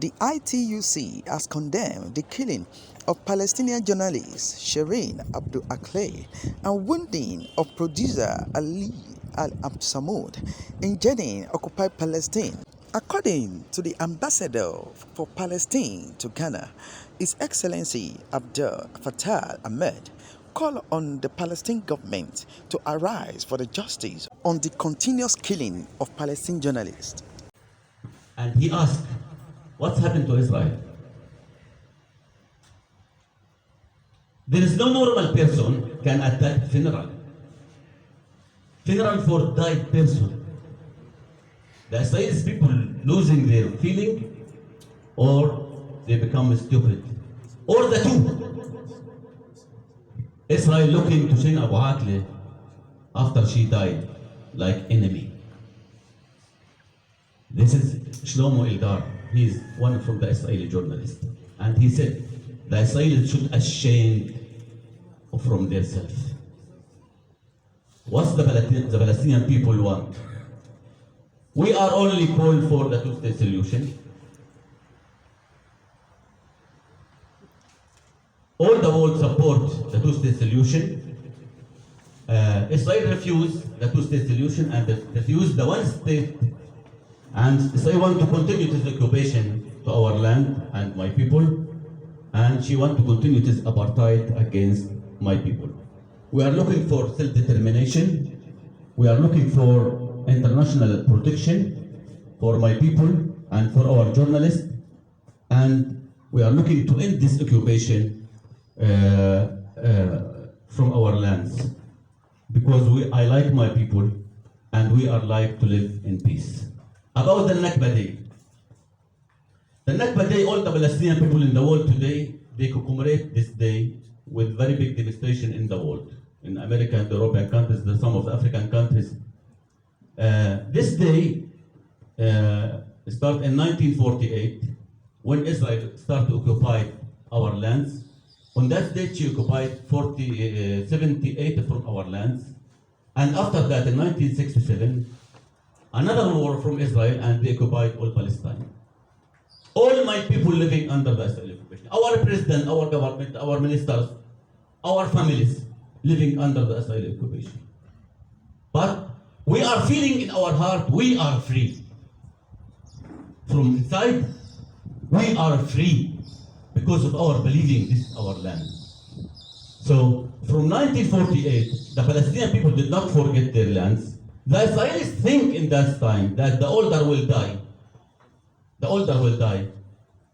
The ITUC has condemned the killing of Palestinian journalist Shireen Abu Akleh and wounding of producer Ali Al Samudi in Jenni Occupied Palestine. According to the ambassador for Palestine to Ghana, His Excellency Abdal Fatal Ahmed called on the Palestinian government to arise for the justice on the continuous killing of Palestinian journalists. And he asked, what's happened to Israel? There is no normal person can attack funeral. Funeral for died person. The Israelis people losing their feeling, or they become stupid, or the two. Israel looking to Shireen Abu Akleh after she died like enemy. This is Shlomo Eldar. He is one from the Israeli journalists, and he said the Israelis should ashamed from themselves. What's the Palestinian people want? We are only called for the two-state solution. All the world support the two-state solution. Israel refused the two-state solution and refused the one-state. And Israel want to continue this occupation to our land and my people. And she want to continue this apartheid against my people. We are looking for self-determination. We are looking for international protection for my people and for our journalists. And we are looking to end this occupation from our lands, because I like my people and we are like to live in peace. About the Nakba Day. The Nakba Day, all the Palestinian people in the world today, they commemorate this day with very big demonstration in the world. In America and European countries, some of the African countries. This day started in 1948, when Israel started to occupy our lands. On that day, she occupied 78 from our lands. And after that, in 1967, another war from Israel, and they occupied all Palestine. All my people living under the Israeli occupation. Our president, our government, our ministers, our families living under the Israeli occupation. But we are feeling in our heart, we are free. From inside, we are free because of our believing this is our land. So, from 1948, the Palestinian people did not forget their lands. The Israelis think in that time that the older will die. The older will die.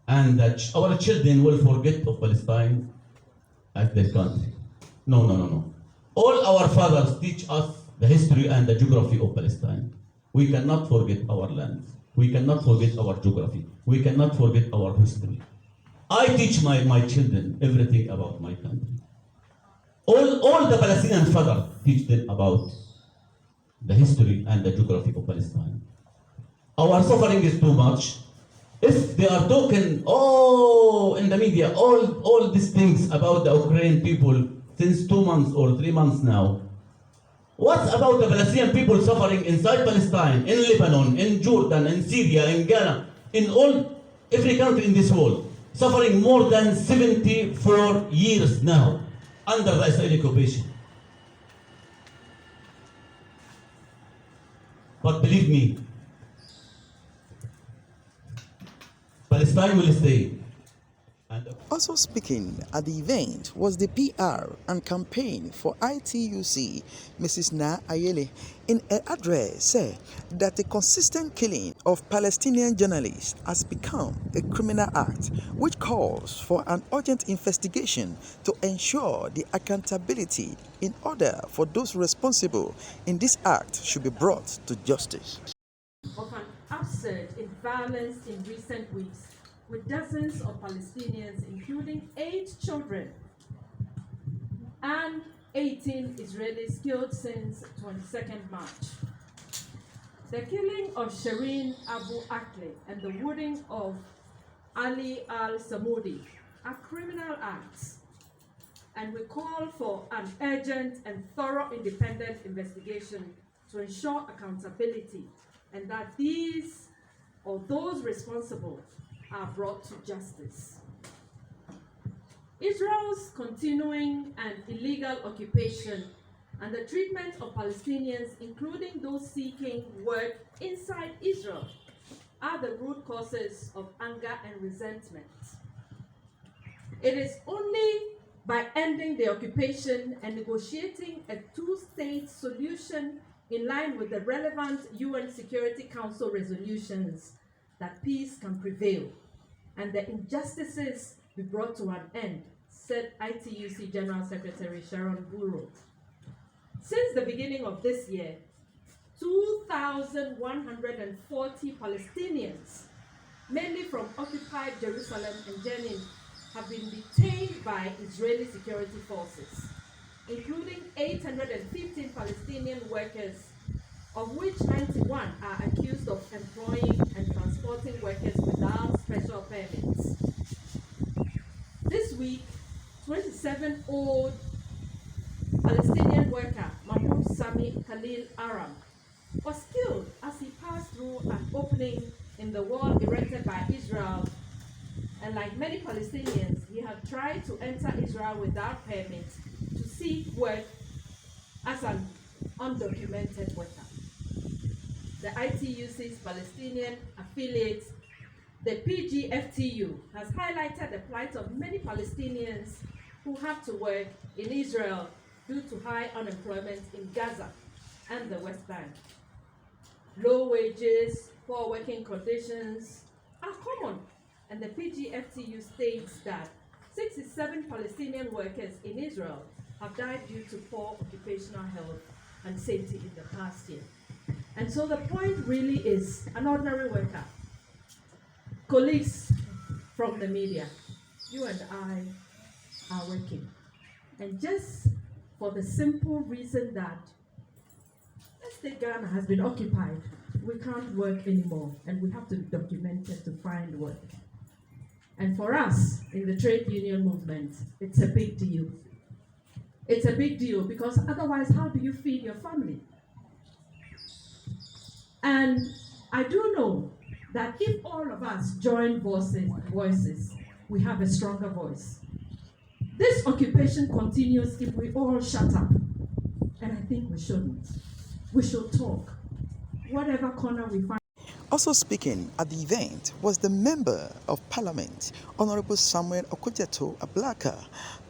And that our children will forget of Palestine as their country. No, no, no, no. All our fathers teach us the history and the geography of Palestine. We cannot forget our lands. We cannot forget our geography. We cannot forget our history. I teach my children everything about my country. All the Palestinian fathers teach them about the history and the geography of Palestine. Our suffering is too much. If they are talking, in the media, all these things about the Ukrainian people since 2 months or 3 months now, what about the Palestinian people suffering inside Palestine, in Lebanon, in Jordan, in Syria, in Ghana, in every country in this world, suffering more than 74 years now under the Israeli occupation? But believe me, Palestine will stay. Also speaking at the event was the PR and campaign for ITUC, Mrs. Na Ayele. In her address, said that the consistent killing of Palestinian journalists has become a criminal act, which calls for an urgent investigation to ensure the accountability in order for those responsible in this act should be brought to justice. Of an upsurge in violence in recent weeks, with dozens of Palestinians, including 8 children and 18 Israelis killed since 22nd March. The killing of Shireen Abu Akleh and the wounding of Ali Al Samudi are criminal acts, and we call for an urgent and thorough independent investigation to ensure accountability, and that these or those responsible are brought to justice. Israel's continuing and illegal occupation and the treatment of Palestinians, including those seeking work inside Israel, are the root causes of anger and resentment. It is only by ending the occupation and negotiating a two-state solution in line with the relevant UN Security Council resolutions that peace can prevail and the injustices be brought to an end, said ITUC General Secretary Shireen Abu Akleh. Since the beginning of this year, 2,140 Palestinians, mainly from occupied Jerusalem and Jenin, have been detained by Israeli security forces, including 815 Palestinian workers, of which 91 are accused of employing and transporting workers without special permits. This week, 27-year-old Palestinian worker Mahmoud Sami Khalil Aram was killed as he passed through an opening in the wall erected by Israel, and like many Palestinians, he had tried to enter Israel without permit to seek work as an undocumented worker. The ITUC's Palestinian affiliate, the PGFTU, has highlighted the plight of many Palestinians who have to work in Israel due to high unemployment in Gaza and the West Bank. Low wages, poor working conditions are common, and the PGFTU states that 67 Palestinian workers in Israel have died due to poor occupational health and safety in the past year. And so the point really is an ordinary worker, colleagues from the media, you and I are working. And just for the simple reason that, let's say Ghana has been occupied, we can't work anymore, and we have to be documented to find work. And for us in the trade union movement, it's a big deal. It's a big deal because otherwise, how do you feed your family? And I do know that if all of us join voices, we have a stronger voice. This occupation continues if we all shut up. And I think we shouldn't. We should talk. Whatever corner we find. Also speaking at the event was the Member of Parliament, Honorable Samuel Okudzeto Ablaka,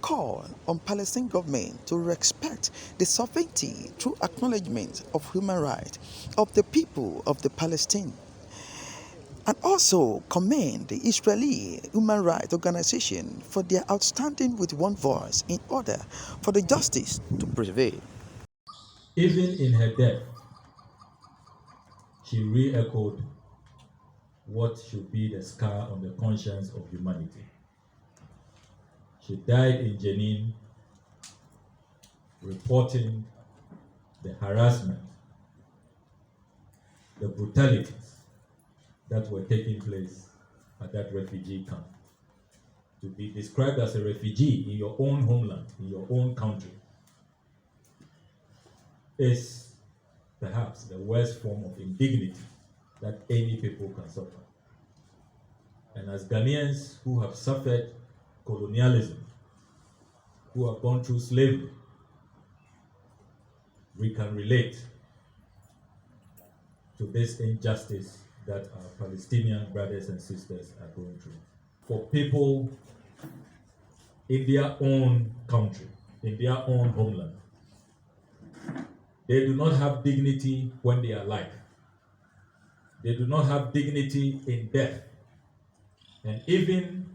called on Palestinian government to respect the sovereignty through acknowledgement of human rights of the people of the Palestine, and also commend the Israeli Human Rights Organization for their outstanding with one voice in order for the justice to prevail. Even in her death, she re-echoed what should be the scar on the conscience of humanity. She died in Jenin, reporting the harassment, the brutalities that were taking place at that refugee camp. To be described as a refugee in your own homeland, in your own country, is perhaps the worst form of indignity that any people can suffer. And as Ghanaians who have suffered colonialism, who have gone through slavery, we can relate to this injustice that our Palestinian brothers and sisters are going through. For people in their own country, in their own homeland, they do not have dignity when they are alive. They do not have dignity in death. And even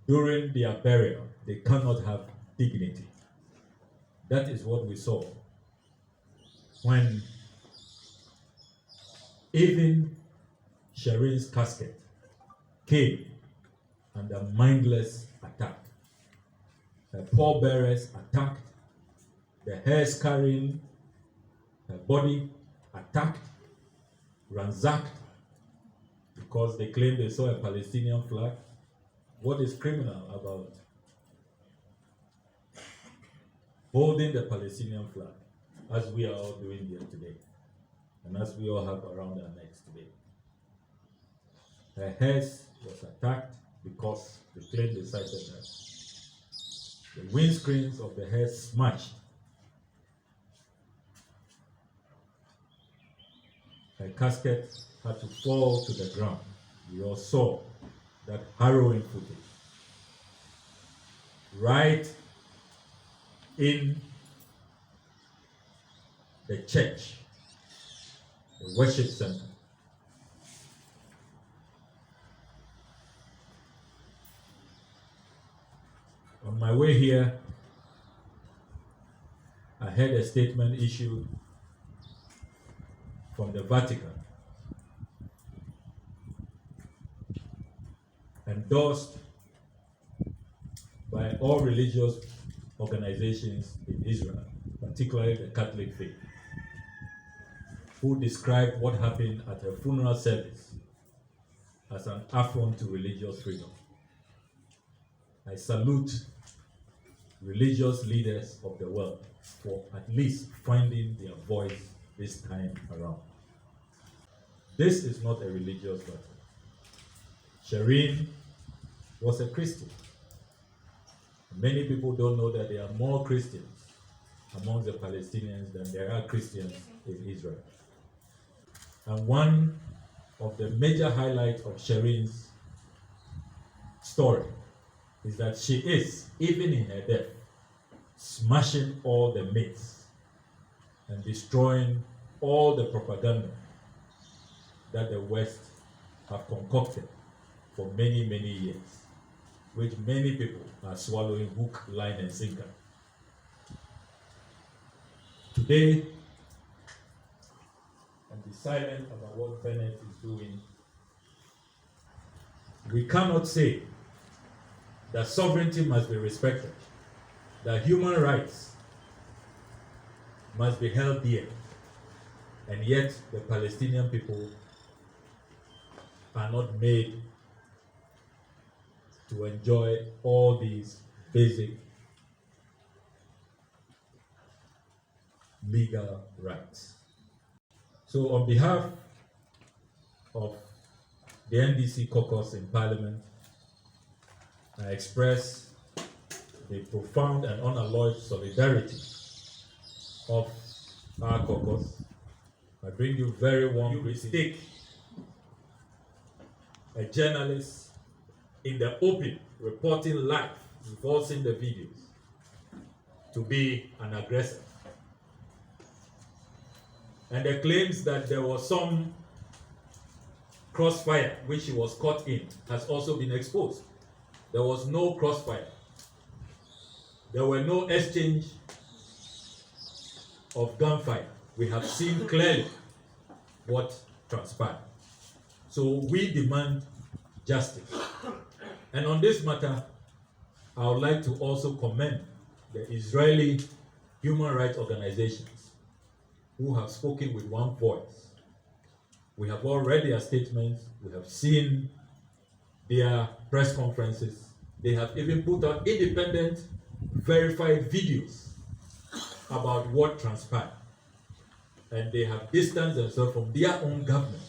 during their burial, they cannot have dignity. That is what we saw when even Shireen's casket came under mindless attack. Her pallbearers attacked, the hairs carrying her body attacked, ransacked, because they claimed they saw a Palestinian flag. What is criminal about holding the Palestinian flag, as we are all doing here today, and as we all have around our necks today? Her hearse was attacked because the plane decided that the windscreens of the hearse smashed. Her casket had to fall to the ground. We all saw that harrowing footage. Right in the church, the worship center. On my way here, I heard a statement issued from the Vatican, endorsed by all religious organizations in Israel, particularly the Catholic faith, who described what happened at her funeral service as an affront to religious freedom. I salute religious leaders of the world for at least finding their voice this time around. This is not a religious battle. Shireen was a Christian. Many people don't know that there are more Christians among the Palestinians than there are Christians in Israel. And one of the major highlights of Shireen's story is that she is, even in her death, smashing all the myths and destroying all the propaganda that the West have concocted for many, many years, which many people are swallowing hook, line, and sinker. Today, and be silent about what Bennett is doing, we cannot say that sovereignty must be respected, that human rights must be held dear, and yet the Palestinian people are not made to enjoy all these basic legal rights. So on behalf of the NDC caucus in Parliament, I express the profound and unalloyed solidarity of our caucus. I bring you very warm greetings. A journalist in the open, reporting live, you've all seen the videos, to be an aggressor. And the claims that there was some crossfire which he was caught in has also been exposed. There was no crossfire. There were no exchange of gunfire. We have seen clearly what transpired. So we demand justice. And on this matter, I would like to also commend the Israeli human rights organizations who have spoken with one voice. We have all read their statements. We have seen their press conferences. They have even put out independent, verified videos about what transpired. And they have distanced themselves from their own government